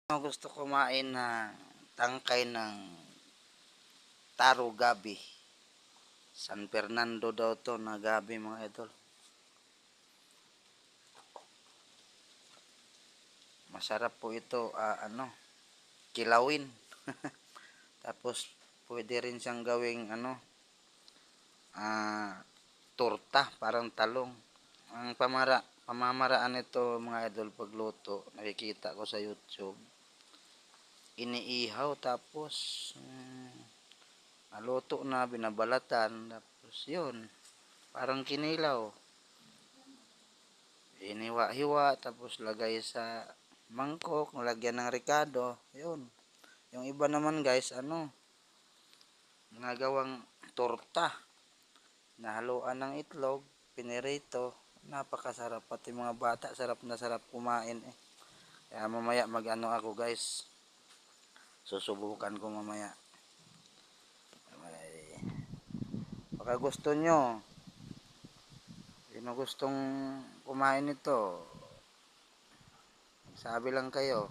Gusto kumain na tangkay ng taro gabi. San Fernando daw to na gabi mga idol. Masarap po ito, kilawin. Tapos pwede rin siyang gawing torta, parang talong. Ang pamamaraan nito mga idol pagluto, nakikita ko sa YouTube. Iniihaw tapos naluto na, binabalatan, tapos yun, parang kinilaw. Iniwa-hiwa, tapos lagay sa mangkok, lagyan ng ricado, yun. Yung iba naman guys, nagawang torta, nahaluan ng itlog, pinirito, napakasarap, pati mga bata, sarap na sarap kumain eh. Kaya mamaya ako guys, susubukan ko mamaya. Baka gusto nyo, sino gustong kumain nito, sabi lang kayo.